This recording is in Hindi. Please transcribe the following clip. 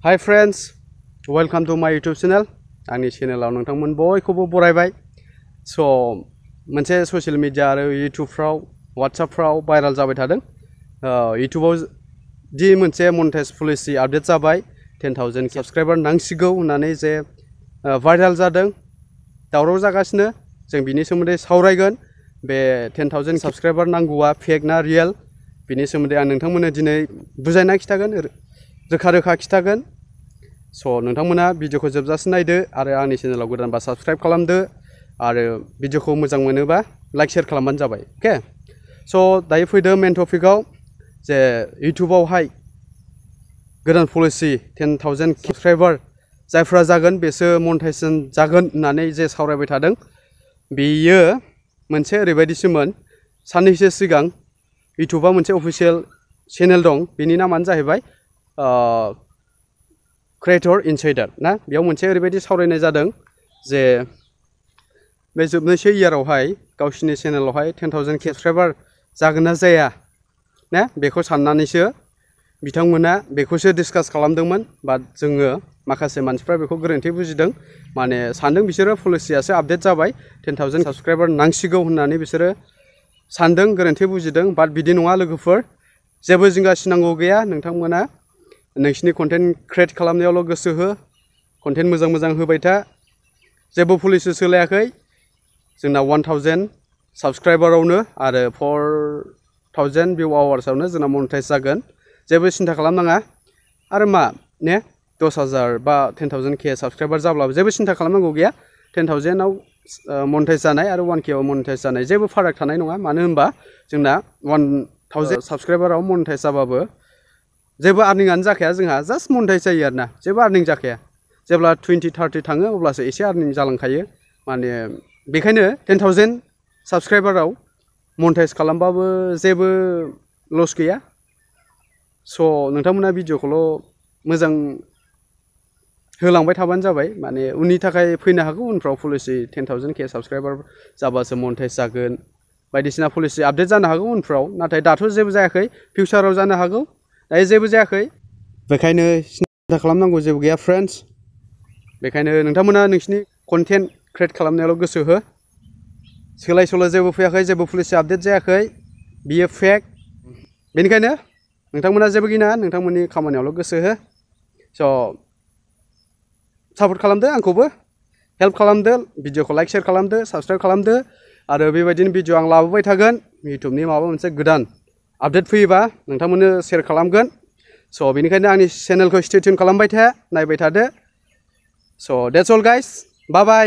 Hi friends, welcome to my YouTube channel. आंनि चेनेलाव नोंथांमोन बयखौबो बरायबाय. So मोनसे ससियेल मिडिया आरो YouTubeफ्राव WhatsAppफ्राव भाइराल जाबाय थादों. YouTubeआव दि मोनसे मनेटाइज पलिसि आपडेट जाबाय 10,000 साबस्क्राइबार नांसिगौ होननानै जे भाइराल जादों. दावराव जागासिनो जों बिनि सोमोन्दै सावरायगोन. बे 10,000 साबस्क्राइबार नांगौआ फेक ना रियेल बिनि सोमोन्दै आं नोंथांमोननो दिनै बुजायना खिथागोन, रोखा खिथागोन. So नोंथांमोना भिडिअखौ जोबजासिम नायदो आरो आंनि चेनेलाव गोदानबा साबस्क्राइब खालामदो आरो भिडिअखौ मोजां मोनोबा लाइक शेयार खालामबानो जाबाय. अके. So दायो फैदो मेन टपिकआव जे इउटुबावहाय गोदान पलिसि 10,000 साबस्क्राइबार जायफ्रा जागोन बेसो मनेटाइजेशन जागोन होननानै जे सावरायबाय थादों. बेयो मोनसे ओरैबायदिसोमोन साननैसो सिगां इउटुबआ मोनसे अफिशियेल चेनेल दं. बेनि नामानो जाहैबाय क्रिएटर इनसाइडार ना. बेयाव मोनसे ओरैबायदि सावरायनाय जादों जे बे जोबनोसै इयारावहाय गावसिनि चेनेलावहाय 10,000 साबस्क्राइबार जागोन ना जाया ना बेखौ साननानैसो बिथांमोना बेखौसो डिसकास खालामदोंमोन. बाट जोङो माखासे मानसिफ्रा बेखौ गोरोन्थि बुजिदों. माने सानदों बिसोरो पलिसियासो आपडेट जाबाय 10,000 साबस्क्राइबार नांसिगौ होननानै बिसोरो सानदों, गोरोन्थि बुजिदों. बाट बिदि नङा लोगोफोर, जेबो जिंगा सिनांगौ गैया. नोंथांमोना नोंसिनि कन्टेन्ट क्रिएट खालामनायावल' गोसो हो, कन्टेन्ट मोजां होबाय था. जेबो पलिसि सोलायाखै. जोंना 1,000 साबस्क्राइबारावनो आरो 4,000 भिउ आवार्सआवनो जोंना मनेटाइज जागोन. जेबो सिन्था खालामनाङा. आरो मा ने 10,000 बा 10,000 साबस्क्राइबार जाब्लाबो जेबो सिन्था खालामनांगौ गैया. 10,000आव मनेटाइज जानाय आरो 1Kआव मनेटाइज जानाय जेबो फाराग थानाय नङा. मानो होनबा जोंना 1,000 साबस्क्राइबाराव मनेटाइज जाबाबो जेबो आर्निंआनो जाखाया. जोंहा जास्ट मनेटाइज जायो आरोना, जेबो आर्निं जाखाया. जेब्ला 20-30 थाङो अब्लासो एसे आर्निं जालांखायो. माने बेखायनो 10,000 साबस्क्राइबाराव मनेटाइज खालामबाबो जेबो लस गैया. स' नोंथांमोना भिडिअखौल' मोजां होलांबाय थाबानो जाबाय. माने उननि थाखाय फैनो हागौ उनफ्राव पलिसि 10,000 साबस्क्राइबार जाबासो मनेटाइज जागोन, बायदिसिना पलिसि आपडेट जानो हागौ उनफ्राव. नाथाय दाथ' जेबो जायाखै. फिउचाराव जानो हागौ. दायो जेबो जायाखै. बेखायनो सिन्था खालामनांगौ जेबो गैया फ्रेन्ड्स. बेखायनो नोंथांमोना नोंसिनि कन्टेन्ट क्रिएट खालामनायावल' गोसो हो. सोलाय सोल' जेबो फैयाखै, जेबो पलिसि आपडेट जायाखै. बियो फेक. बेनिखायनो नोंथांमोना जेबो गिनाङा, नोंथांमोननि खामानियावल' गोसो हो. स' सापर्ट खालामदो, आंखौबो हेल्प खालामदो. भिडिअखौ लाइक शेयार खालामदो, साबस्क्राइब खालामदो. आरो बेबायदिनो भिडिअ आं लाबोबाय थागोन. इउटुबनि माबा मोनसे गोदान आपडेट फैयोबा नोंथांमोननो शेयार खालामगोन. स' बेनिखायनो आंनि चेनेलखौ स्टे टिउन खालामबाय था, नायबाय थादो. स' that's all guys. Bye bye.